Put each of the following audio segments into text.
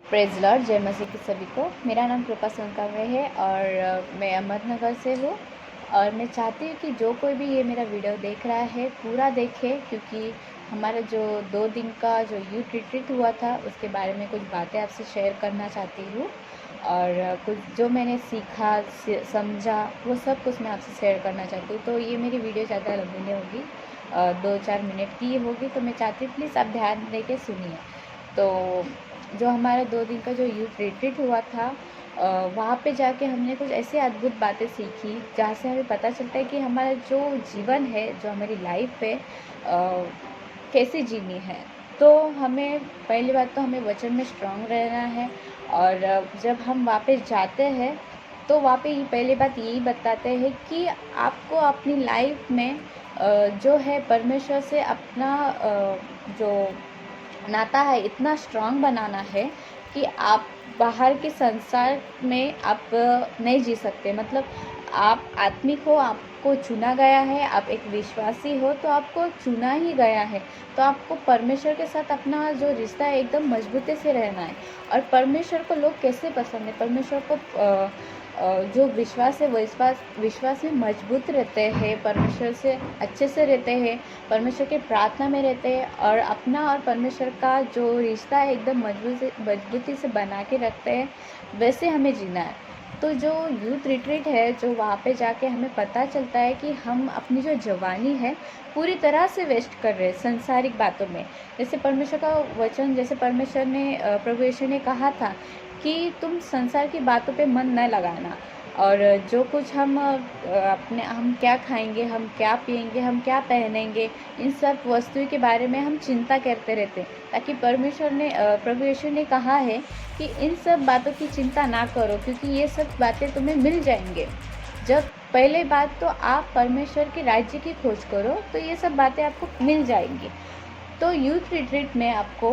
Praise Lord, जय मसीह की सभी को। मेरा नाम कृपा सोनकावे है और मैं अहमदनगर से हूँ। और मैं चाहती हूँ कि जो कोई भी ये मेरा वीडियो देख रहा है पूरा देखे, क्योंकि हमारा जो 2 दिन का जो यूथ रिट्रीट हुआ था उसके बारे में कुछ बातें आपसे शेयर करना चाहती हूँ। और कुछ जो मैंने सीखा समझा वो सब कुछ मैं आपसे शेयर करना चाहती हूँ। तो ये मेरी वीडियो ज़्यादा लंबी नहीं होगी, 2-4 मिनट की होगी। तो मैं चाहती हूँ प्लीज़ आप ध्यान दे के सुनिए। तो जो हमारा 2 दिन का जो यूथ रिट्रीट हुआ था, वहाँ पे जाके हमने कुछ ऐसी अद्भुत बातें सीखी जहाँ से हमें पता चलता है कि हमारा जो जीवन है, जो हमारी लाइफ है, कैसे जीनी है। तो हमें पहली बात तो हमें वचन में स्ट्रांग रहना है। और जब हम वहाँ पे जाते हैं तो वहाँ पे पहली बात यही बताते हैं कि आपको अपनी लाइफ में जो है परमेश्वर से अपना जो नाता है इतना स्ट्रांग बनाना है कि आप बाहर के संसार में आप नहीं जी सकते। मतलब आप आत्मिक हो, आपको चुना गया है, आप एक विश्वासी हो तो आपको चुना ही गया है। तो आपको परमेश्वर के साथ अपना जो रिश्ता है एकदम मजबूती से रहना है। और परमेश्वर को लोग कैसे पसंद है, परमेश्वर को जो विश्वास है विश्वास में मजबूत रहते हैं, परमेश्वर से अच्छे से रहते हैं, परमेश्वर के प्रार्थना में रहते हैं और अपना और परमेश्वर का जो रिश्ता है एकदम मजबूती से बना के रखते हैं। वैसे हमें जीना है। तो जो यूथ रिट्रीट है, जो वहाँ पे जाके हमें पता चलता है कि हम अपनी जो जवानी है पूरी तरह से वेस्ट कर रहे हैं संसारिक बातों में। जैसे परमेश्वर का वचन, जैसे परमेश्वर ने प्रभु यीशु ने कहा था कि तुम संसार की बातों पे मन न लगाना। और जो कुछ हम क्या खाएंगे, हम क्या पिएंगे, हम क्या पहनेंगे, इन सब वस्तुओं के बारे में हम चिंता करते रहते हैं। ताकि प्रभु यीशु ने कहा है कि इन सब बातों की चिंता ना करो, क्योंकि ये सब बातें तुम्हें मिल जाएंगे। जब पहले बात तो आप परमेश्वर के राज्य की खोज करो तो ये सब बातें आपको मिल जाएंगी। तो यूथ रिट्रीट में आपको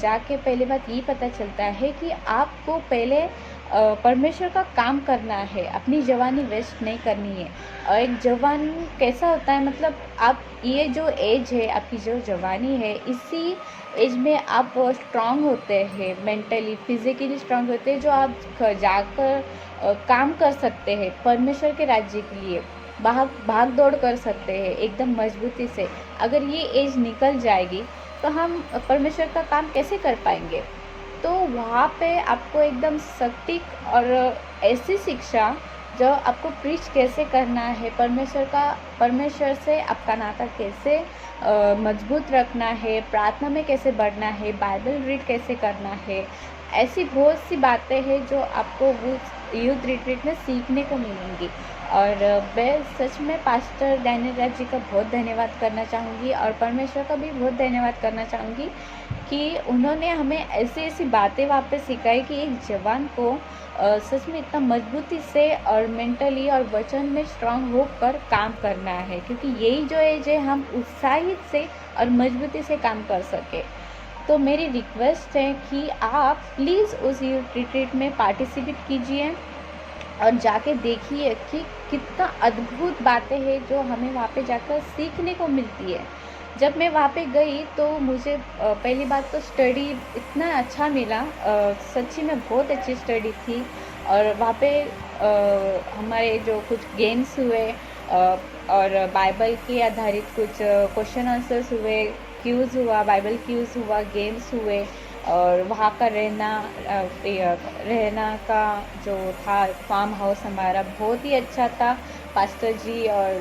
जाके पहले बात ये पता चलता है कि आपको पहले परमेश्वर का काम करना है, अपनी जवानी वेस्ट नहीं करनी है। और एक जवान कैसा होता है, मतलब आप ये जो एज है, आपकी जो जवानी है, इसी एज में आप स्ट्रांग होते हैं, मेंटली फिजिकली स्ट्रांग होते हैं, जो आप जाकर काम कर सकते हैं परमेश्वर के राज्य के लिए, भाग दौड़ कर सकते हैं एकदम मजबूती से। अगर ये एज निकल जाएगी तो हम परमेश्वर का काम कैसे कर पाएंगे। तो वहाँ पे आपको एकदम सटीक और ऐसी शिक्षा जो आपको प्रीच कैसे करना है, परमेश्वर से आपका नाता कैसे मजबूत रखना है, प्रार्थना में कैसे बढ़ना है, बाइबल रीड कैसे करना है, ऐसी बहुत सी बातें हैं जो आपको वो यूथ रिट्रीट में सीखने को मिलेंगी। और मैं सच में पास्टर डैनियल राज जी का बहुत धन्यवाद करना चाहूँगी और परमेश्वर का भी बहुत धन्यवाद करना चाहूँगी कि उन्होंने हमें ऐसी बातें वहाँ पे सिखाई कि एक जवान को सच में इतना मजबूती से और मेंटली और वचन में स्ट्रांग होकर काम करना है, क्योंकि यही जो एज है हम उत्साहित से और मजबूती से काम कर सके। तो मेरी रिक्वेस्ट है कि आप प्लीज़ उस यूथ रिट्रीट में पार्टिसिपेट कीजिए और जाके देखिए कि कितना अद्भुत बातें हैं जो हमें वहाँ पे जाकर सीखने को मिलती है। जब मैं वहाँ पे गई तो मुझे पहली बात तो स्टडी इतना अच्छा मिला, सच्ची में बहुत अच्छी स्टडी थी। और वहाँ पे हमारे जो कुछ गेम्स हुए और बाइबल के आधारित कुछ क्वेश्चन आंसर्स हुए, क्यूज़ हुआ, बाइबल क्यूज़ हुआ, गेम्स हुए। और वहाँ का रहना का जो था फार्म हाउस हमारा बहुत ही अच्छा था। पास्टर जी और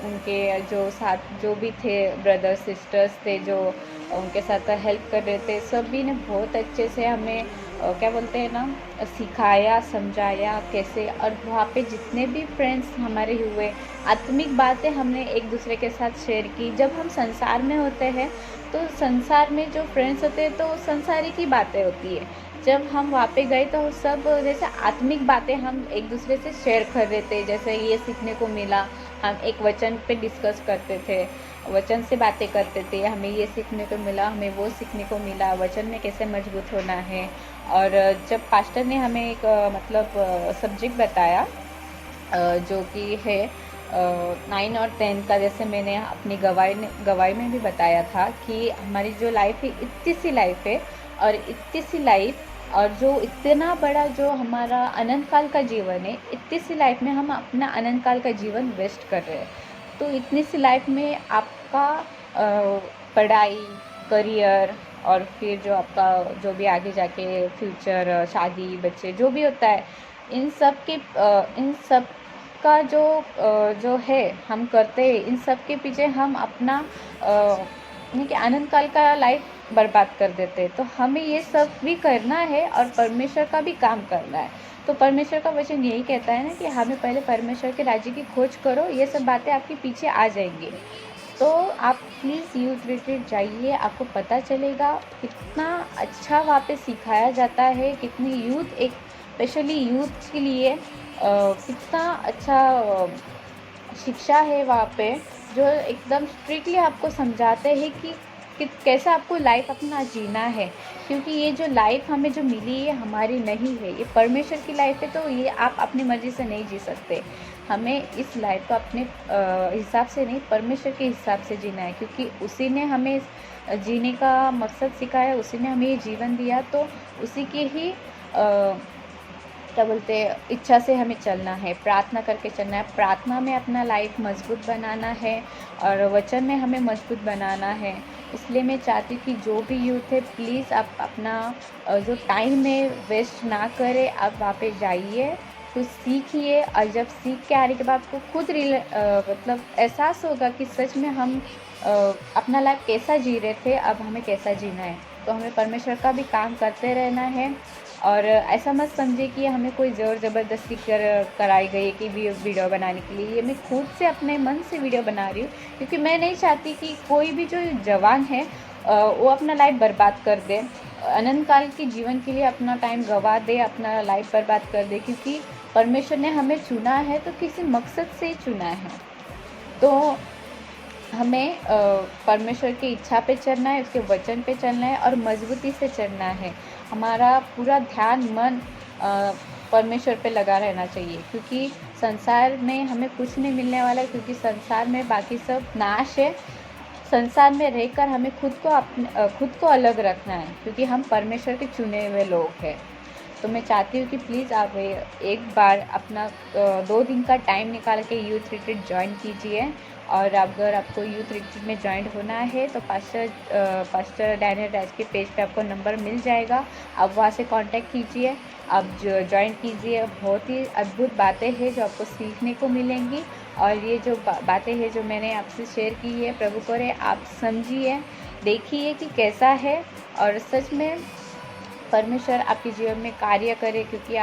उनके जो साथ जो भी थे ब्रदर सिस्टर्स थे जो उनके साथ हेल्प कर रहे थे, सभी ने बहुत अच्छे से हमें क्या बोलते हैं ना, सिखाया, समझाया कैसे। और वहाँ पे जितने भी फ्रेंड्स हमारे हुए, आत्मिक बातें हमने एक दूसरे के साथ शेयर की। जब हम संसार में होते हैं तो संसार में जो फ्रेंड्स होते हैं तो संसारी की बातें होती है। जब हम वहाँ पे गए तो सब जैसे आत्मिक बातें हम एक दूसरे से शेयर कर रहे थे। जैसे ये सीखने को मिला, हम एक वचन पे डिस्कस करते थे, वचन से बातें करते थे, हमें ये सीखने को मिला, हमें वो सीखने को मिला, वचन में कैसे मजबूत होना है। और जब पास्टर ने हमें एक सब्जेक्ट बताया जो कि है 9 और 10 का, जैसे मैंने अपनी गवाही में भी बताया था कि हमारी जो लाइफ है इतनी सी लाइफ है और इतनी सी लाइफ और जो इतना बड़ा जो हमारा अनंत काल का जीवन है, इतनी सी लाइफ में हम अपना अनंत काल का जीवन वेस्ट कर रहे हैं। तो इतनी सी लाइफ में आपका पढ़ाई, करियर और फिर जो आपका जो भी आगे जाके फ्यूचर, शादी, बच्चे जो भी होता है, इन सब का जो है हम करते हैं, इन सब के पीछे हम अपना यानी कि आनंद काल का लाइफ बर्बाद कर देते हैं। तो हमें ये सब भी करना है और परमेश्वर का भी काम करना है। तो परमेश्वर का वचन यही कहता है ना कि हमें पहले परमेश्वर के राज्य की खोज करो, ये सब बातें आपके पीछे आ जाएंगी। तो आप प्लीज़ यूथ रिट्रीट जाइए, आपको पता चलेगा कितना अच्छा वहाँ पे सिखाया जाता है, कितनी यूथ, एक स्पेशली यूथ के लिए कितना अच्छा शिक्षा है वहाँ पे, जो एकदम स्ट्रिक्टली आपको समझाते हैं कि कैसे आपको लाइफ अपना जीना है। क्योंकि ये जो लाइफ हमें जो मिली है हमारी नहीं है, ये परमेश्वर की लाइफ है। तो ये आप अपनी मर्ज़ी से नहीं जी सकते। हमें इस लाइफ को अपने हिसाब से नहीं, परमेश्वर के हिसाब से जीना है, क्योंकि उसी ने हमें जीने का मकसद सिखाया, उसी ने हमें ये जीवन दिया। तो उसी के ही क्या बोलते हैं, इच्छा से हमें चलना है, प्रार्थना करके चलना है। प्रार्थना में अपना लाइफ मजबूत बनाना है और वचन में हमें मजबूत बनाना है। इसलिए मैं चाहती हूँ कि जो भी यूथ है, प्लीज़ आप अपना जो टाइम में वेस्ट ना करें, आप वहाँ पे जाइए, कुछ सीखिए। और जब सीख के आने के बाद आपको खुद मतलब एहसास होगा कि सच में हम अपना लाइफ कैसा जी रहे थे, अब हमें कैसा जीना है। तो हमें परमेश्वर का भी काम करते रहना है। और ऐसा मत समझे कि हमें कोई ज़ोर ज़बरदस्ती कराई गई कि वीडियो बनाने के लिए। ये मैं खुद से अपने मन से वीडियो बना रही हूँ, क्योंकि मैं नहीं चाहती कि कोई भी जो जवान है वो अपना लाइफ बर्बाद कर दे, अनंत काल के जीवन के लिए अपना टाइम गंवा दे, अपना लाइफ बर्बाद कर दे। क्योंकि परमेश्वर ने हमें चुना है तो किसी मकसद से ही चुना है। तो हमें परमेश्वर की इच्छा पे चलना है, उसके वचन पे चलना है और मजबूती से चलना है। हमारा पूरा ध्यान, मन परमेश्वर पे लगा रहना चाहिए, क्योंकि संसार में हमें कुछ नहीं मिलने वाला है, क्योंकि संसार में बाकी सब नाश है। संसार में रहकर हमें खुद को अलग रखना है, क्योंकि हम परमेश्वर के चुने हुए लोग हैं। तो मैं चाहती हूँ कि प्लीज़ आप एक बार अपना 2 दिन का टाइम निकाल के यूथ रिट्रीट ज्वाइन कीजिए। और अगर आपको यूथ रिट्रीट में ज्वाइन होना है तो पास्टर डैनियल राज के पेज पे आपको नंबर मिल जाएगा, आप वहाँ से कांटेक्ट कीजिए, आप ज्वाइन कीजिए। बहुत ही अद्भुत बातें हैं जो आपको सीखने को मिलेंगी। और ये जो बातें हैं जो मैंने आपसे शेयर की है, प्रभु करे आप समझिए, देखिए कि कैसा है, और सच में परमेश्वर आपके जीवन में कार्य करे, क्योंकि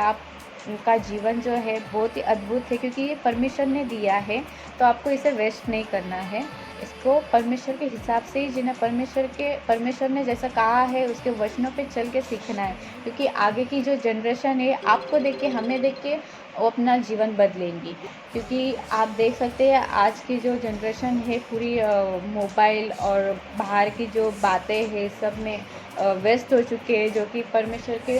उनका जीवन जो है बहुत ही अद्भुत है। क्योंकि ये परमेश्वर ने दिया है, तो आपको इसे वेस्ट नहीं करना है, इसको परमेश्वर के हिसाब से ही जीना। परमेश्वर ने जैसा कहा है उसके वचनों पे चल के सीखना है, क्योंकि आगे की जो जनरेशन है आपको देख के, हमें देख के वो अपना जीवन बदलेंगी। क्योंकि आप देख सकते हैं आज की जो जनरेशन है पूरी मोबाइल और बाहर की जो बातें हैं सब में व्यस्त हो चुके हैं, जो कि परमेश्वर के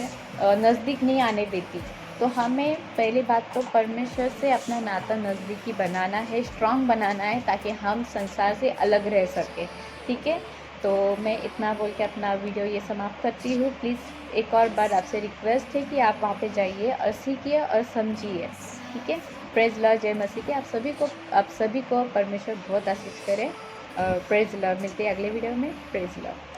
नज़दीक नहीं आने देती। तो हमें पहली बात तो परमेश्वर से अपना नाता नज़दीकी बनाना है, स्ट्रांग बनाना है, ताकि हम संसार से अलग रह सकें। ठीक है, तो मैं इतना बोल के अपना वीडियो ये समाप्त करती हूँ। प्लीज़ एक और बार आपसे रिक्वेस्ट है कि आप वहाँ पे जाइए और सीखिए और समझिए। ठीक है, प्रेज लॉर्ड, जय मसीह के। आप सभी को परमेश्वर बहुत आशीष करे। प्रेज लॉर्ड, मिलते हैं अगले वीडियो में। Praise Lord.